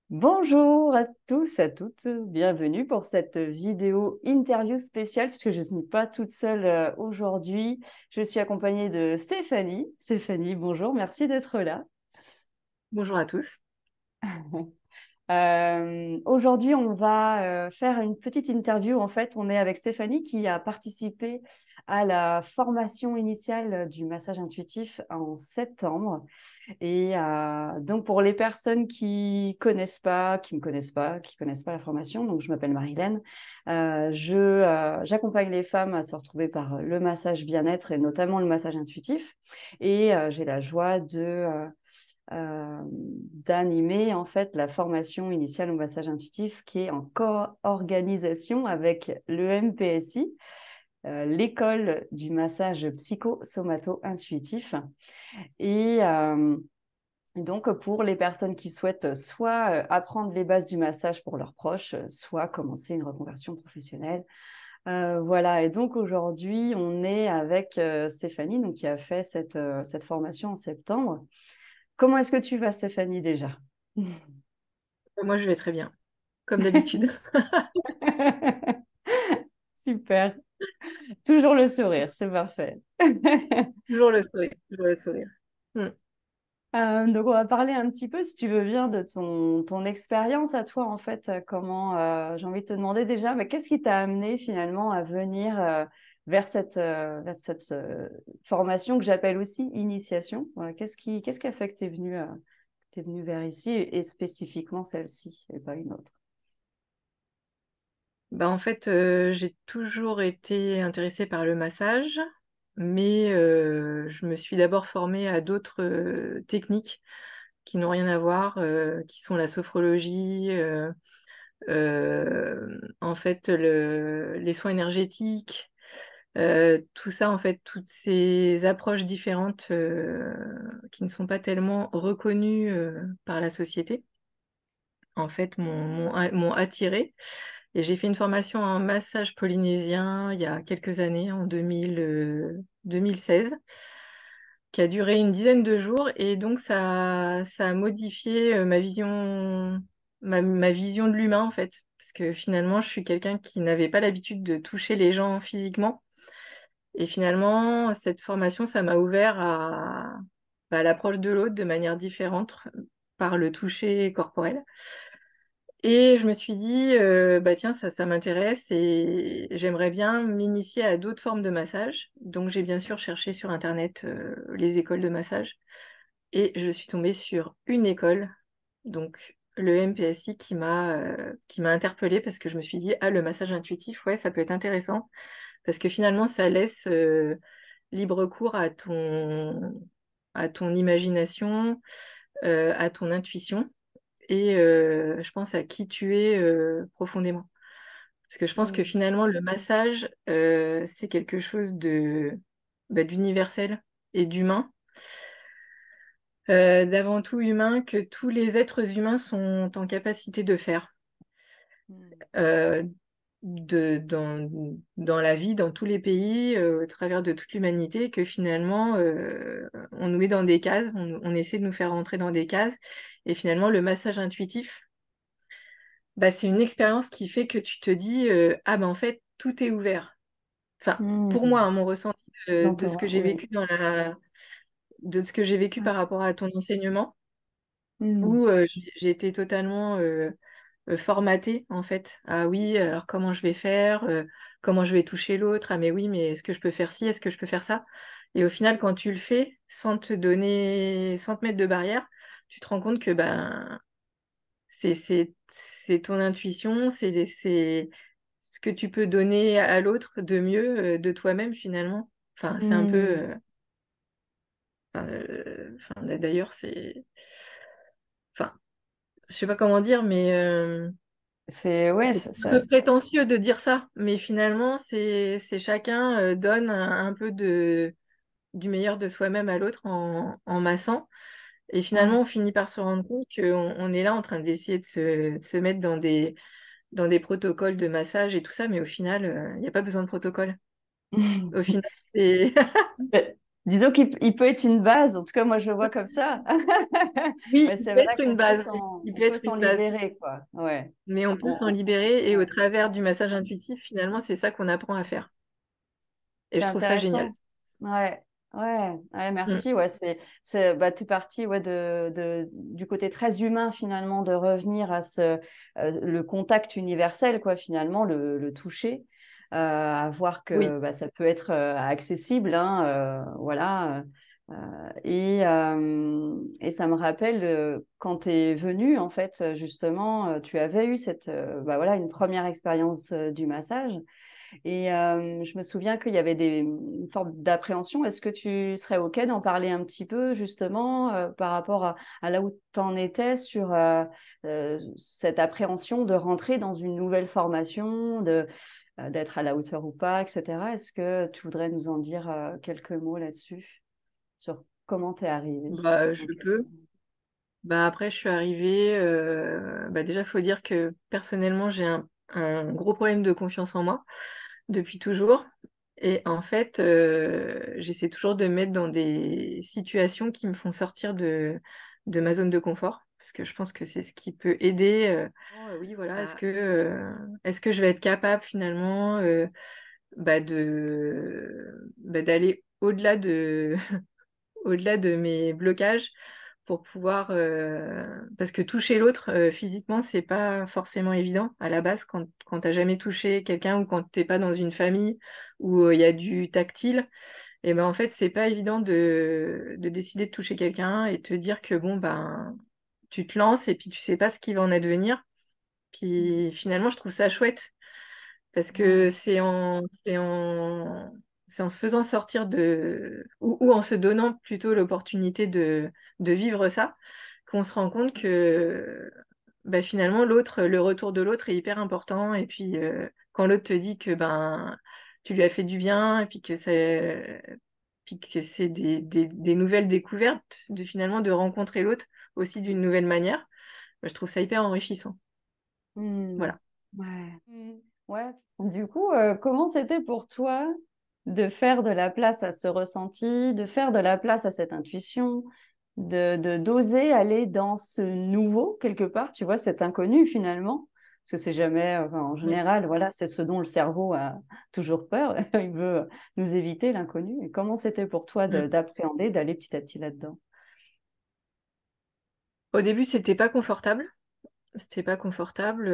Bonjour à tous, à toutes, bienvenue pour cette vidéo interview spéciale puisque je ne suis pas toute seule aujourd'hui. Je suis accompagnée de Stéphanie. Stéphanie, bonjour, merci d'être là. Bonjour à tous. Aujourd'hui, on va faire une petite interview. En fait, on est avec Stéphanie qui a participé à la formation initiale du massage intuitif en septembre. Et donc, pour les personnes qui connaissent pas, qui connaissent pas la formation, donc je m'appelle Marilène. J'accompagne les femmes à se retrouver par le massage bien-être et notamment le massage intuitif. Et j'ai la joie d'animer en fait la formation initiale au massage intuitif qui est en co-organisation avec le MPSI, l'école du massage psychosomato-intuitif. Et donc, pour les personnes qui souhaitent soit apprendre les bases du massage pour leurs proches, soit commencer une reconversion professionnelle. Voilà, et donc aujourd'hui, on est avec Stéphanie, donc, qui a fait cette formation en septembre. Comment est-ce que tu vas, Stéphanie, déjà? Moi, je vais très bien, comme d'habitude. Super. Toujours le sourire, c'est parfait. Toujours le sourire, toujours le sourire. Hmm. Donc, on va parler un petit peu, si tu veux bien, de ton expérience à toi, en fait. Comment, j'ai envie de te demander déjà, mais qu'est-ce qui t'a amené finalement à venir vers cette formation que j'appelle aussi initiation? Voilà, qu'est-ce qui a fait que t'es venu vers ici et spécifiquement celle-ci et pas une autre? En fait, j'ai toujours été intéressée par le massage, mais je me suis d'abord formée à d'autres techniques qui n'ont rien à voir, qui sont la sophrologie, en fait, les soins énergétiques. Tout ça, en fait, toutes ces approches différentes qui ne sont pas tellement reconnues par la société, en fait, m'ont attirée. Et j'ai fait une formation en massage polynésien il y a quelques années, en 2016, qui a duré une dizaine de jours. Et donc, ça a modifié ma vision de l'humain, en fait. Parce que finalement, je suis quelqu'un qui n'avait pas l'habitude de toucher les gens physiquement. Et finalement, cette formation, ça m'a ouvert à l'approche de l'autre de manière différente par le toucher corporel. Et je me suis dit, tiens, ça m'intéresse et j'aimerais bien m'initier à d'autres formes de massage. Donc j'ai bien sûr cherché sur Internet les écoles de massage et je suis tombée sur une école, donc le MPSI, qui m'a interpellée parce que je me suis dit, ah, le massage intuitif, ouais, ça peut être intéressant parce que finalement, ça laisse libre cours à ton imagination, à ton intuition et je pense à qui tu es profondément. Parce que je pense que Mm. finalement, le massage, c'est quelque chose d'universel et d'humain, d'avant tout humain, que tous les êtres humains sont en capacité de faire. Mm. Euh, dans la vie, dans tous les pays, au travers de toute l'humanité, que finalement, on nous met dans des cases, on essaie de nous faire rentrer dans des cases. Et finalement, le massage intuitif, c'est une expérience qui fait que tu te dis, ah en fait, tout est ouvert. Enfin, pour moi, Mm. hein, mon ressenti Dans de ce que j'ai oui. vécu de ce que j'ai vécu par rapport à ton enseignement, Mm. où j'ai été totalement formatée, en fait. Ah oui, alors comment je vais faire, comment je vais toucher l'autre, ah mais oui, mais est-ce que je peux faire ci, est-ce que je peux faire ça? Et au final, quand tu le fais, sans te mettre de barrière, tu te rends compte que c'est ton intuition, c'est ce que tu peux donner à l'autre de mieux de toi-même finalement. Enfin, c'est un peu. Mm. D'ailleurs, c'est. Enfin, je sais pas comment dire, mais C'est ouais, c'est un peu prétentieux de dire ça. Mais finalement, c'est chacun donne un peu du meilleur de soi-même à l'autre en massant. Et finalement, ouais. on finit par se rendre compte qu'on est là en train d'essayer de se mettre dans des protocoles de massage et tout ça, mais au final, il n'y a pas besoin de protocole. Au final, c'est. Disons qu'il peut être une base, en tout cas, moi, je le vois comme ça. Oui, Mais il c'est peut vrai être une qu'on base, oui. Il on peut peut être s'en une base, libérer, quoi. Ouais. mais on peut s'en libérer et au travers du massage intuitif, finalement, c'est ça qu'on apprend à faire. Et C'est je trouve ça génial. intéressant. Ouais, ouais, Mm. merci. Ouais, bah, t'es parti ouais, du côté très humain finalement, de revenir à le contact universel, quoi, finalement, le toucher, à voir Oui, que bah, ça peut être accessible, hein, voilà. Et ça me rappelle quand tu es venu, en fait, justement, tu avais eu bah, voilà, une première expérience du massage. Et je me souviens qu'il y avait une forme d'appréhension. Est-ce que tu serais OK d'en parler un petit peu, justement, par rapport à là où tu en étais sur cette appréhension de rentrer dans une nouvelle formation, d'être à la hauteur ou pas, etc. Est-ce que tu voudrais nous en dire quelques mots là-dessus, sur comment tu es arrivé? bah, je peux. Bah, après, je suis arrivée. Bah, déjà, il faut dire que personnellement, j'ai un gros problème de confiance en moi depuis toujours. Et en fait, j'essaie toujours de me mettre dans des situations qui me font sortir de ma zone de confort. Parce que je pense que c'est ce qui peut aider. Oui, voilà, est-ce que je vais être capable finalement d'aller au-delà au-delà de mes blocages pour pouvoir parce que toucher l'autre physiquement c'est pas forcément évident à la base quand t'as jamais touché quelqu'un ou quand t'es pas dans une famille où il y a du tactile et ben en fait c'est pas évident de décider de toucher quelqu'un et te dire que bon ben tu te lances et puis tu sais pas ce qui va en advenir puis finalement je trouve ça chouette parce que Ouais. c'est en se faisant sortir ou en se donnant plutôt l'opportunité de vivre ça, qu'on se rend compte que bah, finalement, le retour de l'autre est hyper important. Et puis, quand l'autre te dit que ben, tu lui as fait du bien, et puis que c'est des nouvelles découvertes, finalement de rencontrer l'autre aussi d'une nouvelle manière, bah, je trouve ça hyper enrichissant. Hmm. Voilà. Ouais. Ouais. Du coup, comment c'était pour toi de faire de la place à ce ressenti, de faire de la place à cette intuition, d'oser aller dans ce nouveau quelque part, tu vois, cet inconnu finalement, parce que c'est jamais, enfin, en Mm. général, voilà, c'est ce dont le cerveau a toujours peur, il veut nous éviter l'inconnu. Et comment c'était pour toi Mm. d'appréhender, d'aller petit à petit là-dedans? Au début, c'était pas confortable. C'était pas confortable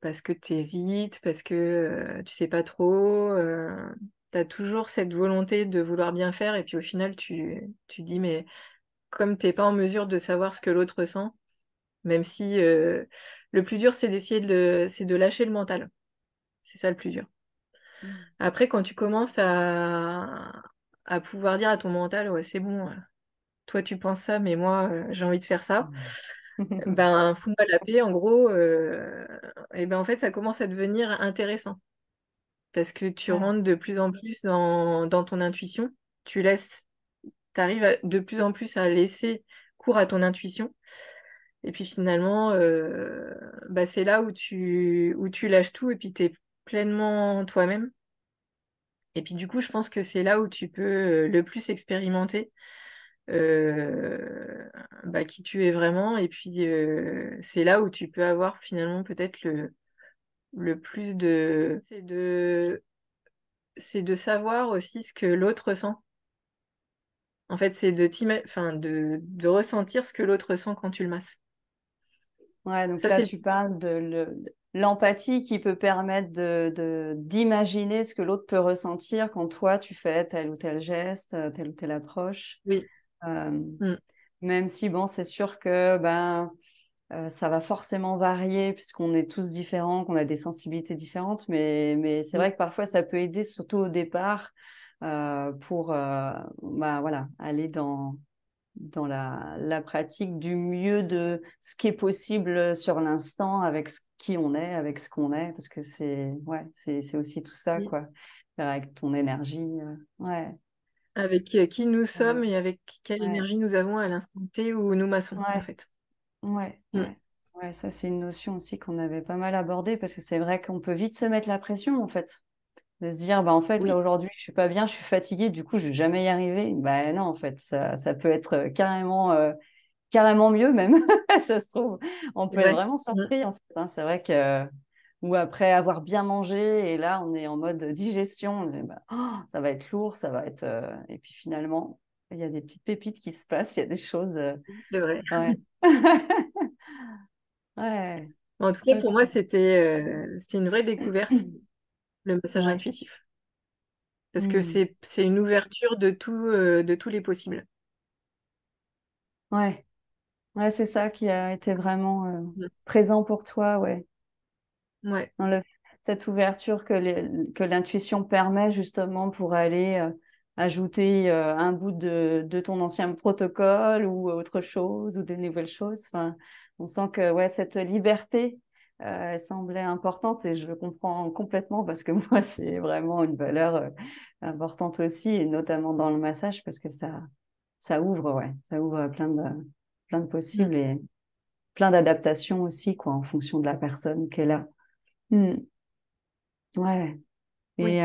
parce que tu hésites, parce que tu sais pas trop. Tu as toujours cette volonté de vouloir bien faire et puis au final, tu dis, mais comme t'es pas en mesure de savoir ce que l'autre ressent, même si le plus dur, c'est de lâcher le mental. C'est ça le plus dur. Après, quand tu commences à pouvoir dire à ton mental, ouais, c'est bon, toi tu penses ça, mais moi j'ai envie de faire ça. Mm. Ben, fous-moi la paix, en gros, et ben en fait, ça commence à devenir intéressant parce que tu Ouais. rentres de plus en plus dans ton intuition. Tu arrives de plus en plus à laisser cours à ton intuition. Et puis finalement, bah, c'est là où tu lâches tout et puis tu es pleinement toi-même. Et puis du coup, je pense que c'est là où tu peux le plus expérimenter bah, qui tu es vraiment. Et puis c'est là où tu peux avoir finalement peut-être le plus c'est de savoir aussi ce que l'autre ressent. En fait, c'est de ressentir ce que l'autre ressent quand tu le masses. Ouais, donc Ça, là, c'est tu parles de l'empathie qui peut permettre d'imaginer ce que l'autre peut ressentir quand toi, tu fais tel ou tel geste, telle ou telle approche. oui. Euh, Mm. Même si, bon, c'est sûr que ça va forcément varier puisqu'on est tous différents, qu'on a des sensibilités différentes, mais c'est Oui. vrai que parfois, ça peut aider, surtout au départ, pour bah, voilà, aller dans la pratique du mieux de ce qui est possible sur l'instant avec qui on est, avec ce qu'on est, parce que c'est aussi tout ça, Oui. quoi. Faire avec ton énergie. Ouais, Avec qui nous sommes ouais, et avec quelle ouais, énergie nous avons à l'instant T où nous massons, en ouais, fait. ouais, Mm. ouais. Ouais, ça, c'est une notion aussi qu'on avait pas mal abordée parce que c'est vrai qu'on peut vite se mettre la pression, en fait. De se dire, bah, en fait, là, Oui, aujourd'hui, je suis pas bien, je suis fatiguée, du coup, je vais jamais y arriver. Bah, non, en fait, ça peut être carrément mieux, même. Ça se trouve. On c'est peut être vrai. vraiment surpris, en fait, hein. C'est vrai que, ou après avoir bien mangé, et là, on est en mode digestion, on dit, bah, oh, ça va être lourd, ça va être. Et puis finalement, il y a des petites pépites qui se passent, il y a des choses. C'est vrai. Ouais. Ouais. En tout cas, Ok. pour moi, c'était une vraie découverte, le massage Ouais. intuitif. Parce que Hmm. c'est une ouverture de tous les possibles. Ouais. Ouais, c'est ça qui a été vraiment Mm. présent pour toi, ouais. Ouais, Dans cette ouverture que l'intuition permet justement pour aller ajouter un bout de ton ancien protocole ou autre chose ou des nouvelles choses. Enfin, on sent que ouais, cette liberté elle semblait importante et je le comprends complètement parce que moi, c'est vraiment une valeur importante aussi, et notamment dans le massage parce que ça ouvre, ouais, ça ouvre plein de Mm. possibles et plein d'adaptations aussi, quoi, en fonction de la personne qui est là. Hmm. Ouais. Oui. Et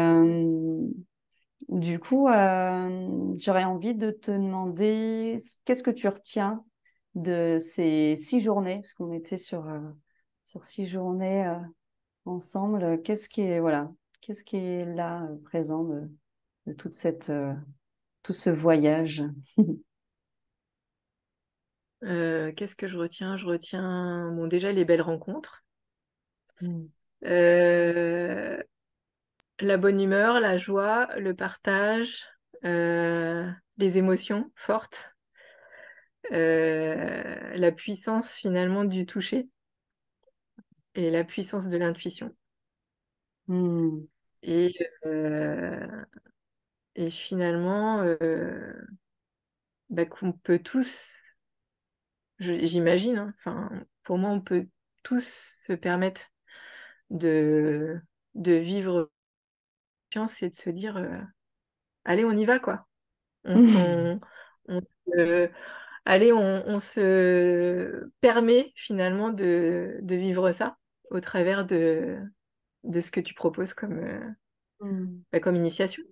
du coup, j'aurais envie de te demander qu'est-ce que tu retiens de ces 6 journées, parce qu'on était sur 6 journées ensemble. Qu'est-ce qui est là présent de tout ce voyage? Qu'est-ce que je retiens? Je retiens bon, déjà les belles rencontres, Mm. euh, la bonne humeur, la joie, le partage, les émotions fortes, la puissance finalement du toucher et la puissance de l'intuition. Mm. Et, euh, et finalement, bah, qu'on peut tous, j'imagine, hein, enfin, pour moi, on peut tous se permettre de, de vivre confiance et de se dire, allez, on y va, quoi. On s'en, on se- allez, on se permet finalement de vivre ça au travers de ce que tu proposes comme, Mm. bah, comme initiation.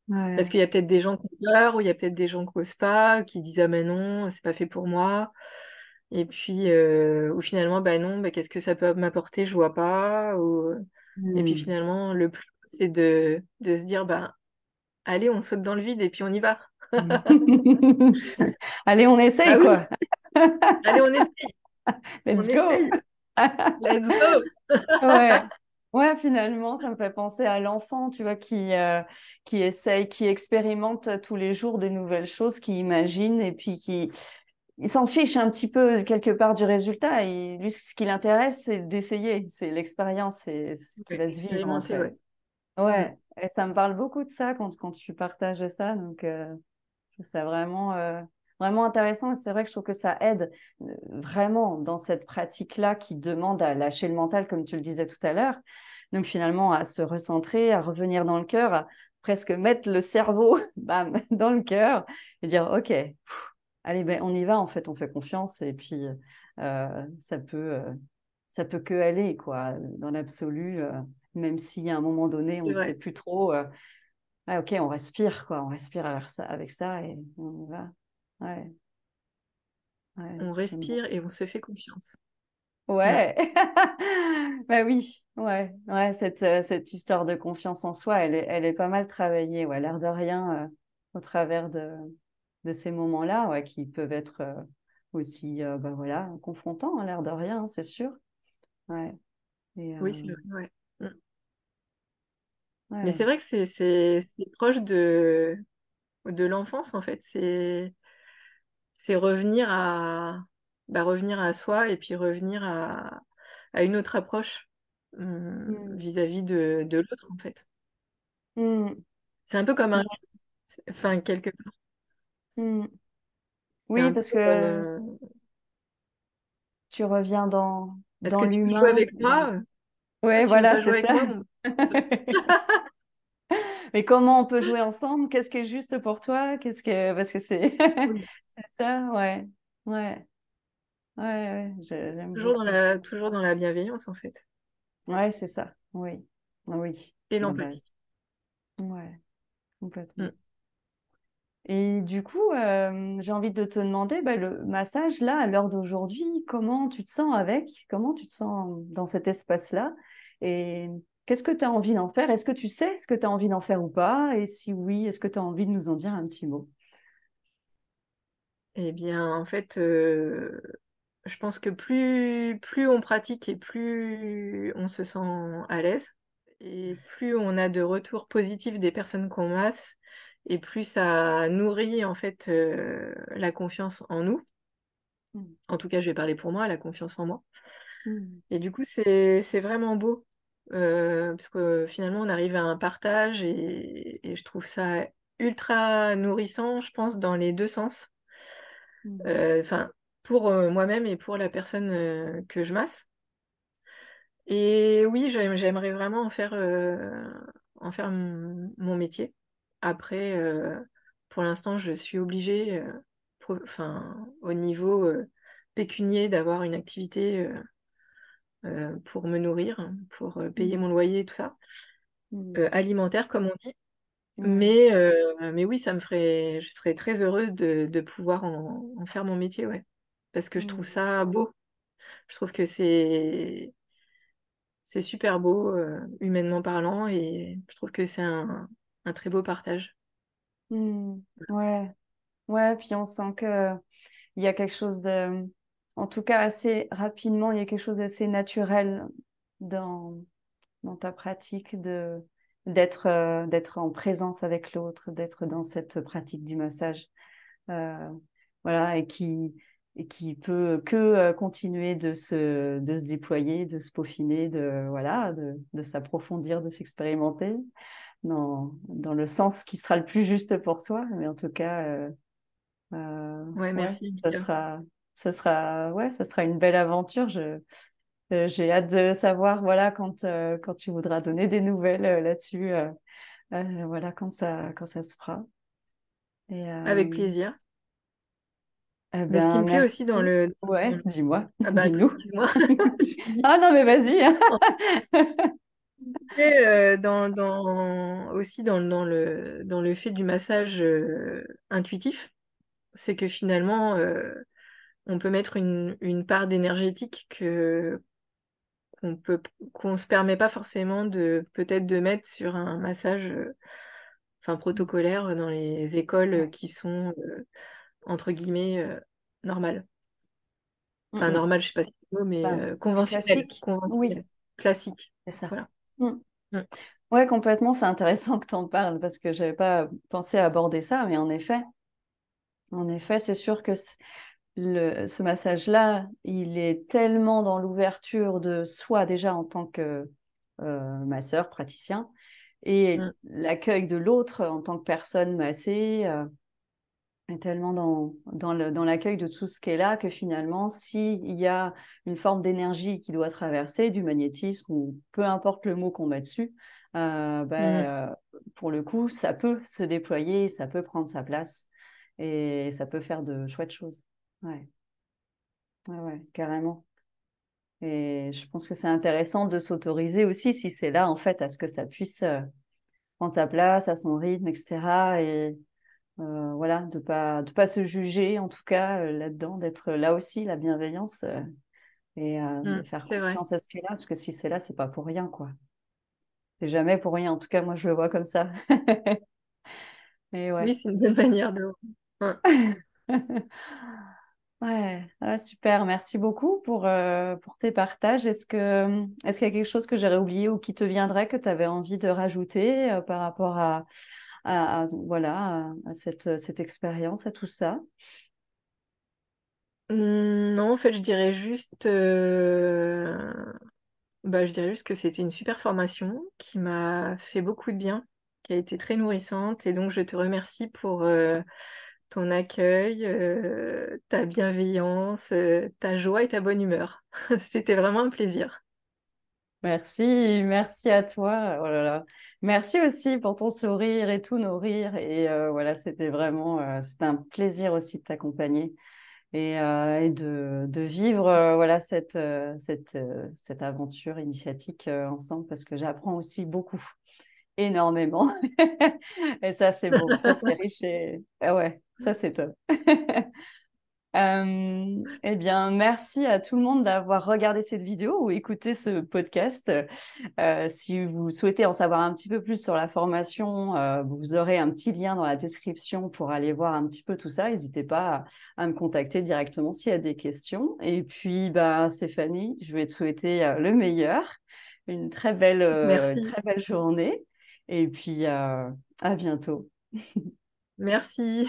Parce Ouais. qu'il y a peut-être des gens qui ont peur, ou il y a peut-être des gens qui n'osent pas, qui disent ah ben non, c'est pas fait pour moi. Et puis, ou finalement, bah non, bah, qu'est-ce que ça peut m'apporter, je vois pas. Et puis Mm. finalement, le plus, c'est de se dire, bah allez, on saute dans le vide et puis on y va. Allez, on essaye, Bah oui, quoi. allez, on essaye, on Let's go. essaye, let's go. Ouais. Ouais, finalement, ça me fait penser à l'enfant, tu vois, qui essaye, qui expérimente tous les jours des nouvelles choses, qui imagine et puis il s'en fiche un petit peu quelque part du résultat. Et lui, ce qui l'intéresse, c'est d'essayer, c'est l'expérience, c'est ce qui Ouais, va se vivre en expérimenter, fait. ouais. Mm. Ouais, et ça me parle beaucoup de ça quand tu partages ça. Donc, je trouve ça vraiment intéressant. Et c'est vrai que je trouve que ça aide vraiment dans cette pratique-là qui demande à lâcher le mental, comme tu le disais tout à l'heure. Donc, finalement, à se recentrer, à revenir dans le cœur, à presque mettre le cerveau bam, dans le cœur et dire, OK, allez, ben, on y va, en fait, on fait confiance. Et puis, euh, ça peut, euh, ça peut que aller, quoi, dans l'absolu, même si à un moment donné, on C'est ne sait vrai. plus trop. Ah, ok, on respire, quoi. On respire avec ça et on y va. Ouais, ouais, On j'aime bien. respire et on se fait confiance. Mm. Ouais, bah oui, ouais, cette histoire de confiance en soi, elle est pas mal travaillée, ouais, l'air de rien, au travers de ces moments-là, ouais, qui peuvent être aussi, bah voilà, confrontants, hein, l'air de rien, hein, c'est sûr. Ouais, et, Oui, c'est vrai, ouais. Mm. Mais c'est ouais. vrai que c'est proche de l'enfance, en fait. C'est revenir à soi et puis revenir à une autre approche Mm. vis-à-vis de l'autre, en fait. Mm. C'est un peu comme un... Enfin, quelque part, Mm. c'est Oui, un peu... parce que tu reviens Est-ce dans que tu veux jouer l'humain. avec moi? Ah, Ouais, tu veux voilà, pas c'est jouer avec ça. moi? Mais comment on peut jouer ensemble? Qu'est-ce qui est juste pour toi? Parce que c'est Oui. c'est ça, ouais. Ouais. Ouais, j'aime beaucoup. Toujours dans la bienveillance, en fait. Ouais, c'est ça. Oui. Oui. et la base. l'empathie. Ouais, complètement. Mm. Et du coup, j'ai envie de te demander, bah, le massage, là, à l'heure d'aujourd'hui, comment tu te sens avec? Comment tu te sens dans cet espace-là? Et qu'est-ce que tu as envie d'en faire? Est-ce que tu sais ce que tu as envie d'en faire ou pas? Et si oui, est-ce que tu as envie de nous en dire un petit mot? Eh bien, en fait, je pense que plus on pratique et plus on se sent à l'aise, et plus on a de retours positifs des personnes qu'on masse, et plus ça nourrit en fait la confiance en nous. Mm. En tout cas, je vais parler pour moi, la confiance en moi. Mm. Et du coup, c'est vraiment beau, parce que finalement, on arrive à un partage, et je trouve ça ultra nourrissant, je pense, dans les deux sens. Mm. Enfin, pour moi-même et pour la personne que je masse. Et oui, j'aimerais vraiment en faire mon métier. Après, pour l'instant, je suis obligée, enfin, au niveau pécunier, d'avoir une activité pour me nourrir, pour payer Mm. mon loyer, tout ça. Mm. Alimentaire, comme on dit. Ouais. Mais oui, je serais très heureuse de pouvoir en faire mon métier, ouais. Parce que je trouve Mm. ça beau. Je trouve que c'est super beau, humainement parlant, et je trouve que c'est un très beau partage. Mm. Ouais. Ouais, puis on sent que il y a quelque chose de, en tout cas assez rapidement, il y a quelque chose d'assez naturel dans, dans ta pratique de d'être en présence avec l'autre, d'être dans cette pratique du massage, euh, voilà, et qui peut que continuer de se déployer, de se peaufiner, de voilà, de s'approfondir, de s'expérimenter dans le sens qui sera le plus juste pour soi. Mais en tout cas, Ouais, ouais, merci, Mika. ouais, ça sera une belle aventure. J'ai hâte de savoir, voilà, quand tu voudras donner des nouvelles là-dessus, voilà, quand ça se fera. Et Avec plaisir. eh Mais ce qui ben, me plaît aussi merci. Ouais, dis-moi, Ah bah attends, dis-nous. excuse-moi. Ah non, mais vas-y. Et, aussi dans le fait du massage intuitif, c'est que finalement, on peut mettre une part d'énergétique qu'on peut, qu'on se permet pas forcément peut-être de mettre sur un massage, enfin protocolaire dans les écoles Ouais. qui sont entre guillemets normales. Mm, Enfin mm. normales, je sais pas si c'est le mot, mais Ben, classique. Oui, conventionnelles, classiques. c'est ça. Voilà. Mm. Mm, Ouais, complètement. C'est intéressant que tu en parles parce que j'avais pas pensé à aborder ça, mais en effet, c'est sûr que ce massage-là, il est tellement dans l'ouverture de soi déjà en tant que masseur, praticien, et mm, l'accueil de l'autre en tant que personne massée, est tellement dans l'accueil de tout ce qui est là que finalement, s'il y a une forme d'énergie qui doit traverser, du magnétisme ou peu importe le mot qu'on met dessus, mm. pour le coup, ça peut se déployer, ça peut prendre sa place et ça peut faire de chouettes choses. Ouais, ouais, ouais, carrément. Et je pense que c'est intéressant de s'autoriser aussi, si c'est là, en fait, à ce que ça puisse prendre sa place, à son rythme, etc. Et voilà, de pas se juger, en tout cas, là-dedans, d'être là aussi, la bienveillance, et de faire C'est vrai. confiance à ce qui est là, parce que si c'est là, c'est pas pour rien, quoi. C'est jamais pour rien. En tout cas, moi, je le vois comme ça. Et Oui, ouais. c'est une bonne manière de. Ouais. Ouais, ah, super. Merci beaucoup pour tes partages. Est-ce qu'il y a quelque chose que j'aurais oublié ou qui te viendrait que tu avais envie de rajouter par rapport voilà, à cette expérience, à tout ça? Non, en fait, je dirais juste que c'était une super formation qui m'a fait beaucoup de bien, qui a été très nourrissante. Et donc, je te remercie pour ton accueil, ta bienveillance, ta joie et ta bonne humeur. C'était vraiment un plaisir. Merci, merci à toi. Oh là là. Merci aussi pour ton sourire et tous nos rires. Et voilà, c'était un plaisir aussi de t'accompagner. et de vivre voilà, cette aventure initiatique ensemble parce que j'apprends aussi beaucoup, énormément. Et ça, c'est beau, ça, c'est riche et ah ouais, ça, c'est top. Eh bien, merci à tout le monde d'avoir regardé cette vidéo ou écouté ce podcast. Si vous souhaitez en savoir un petit peu plus sur la formation, vous aurez un petit lien dans la description pour aller voir un petit peu tout ça. N'hésitez pas à me contacter directement s'il y a des questions. Et puis, bah, Stéphanie, je vais te souhaiter le meilleur, une Merci. très belle journée. Et puis, à bientôt. Merci.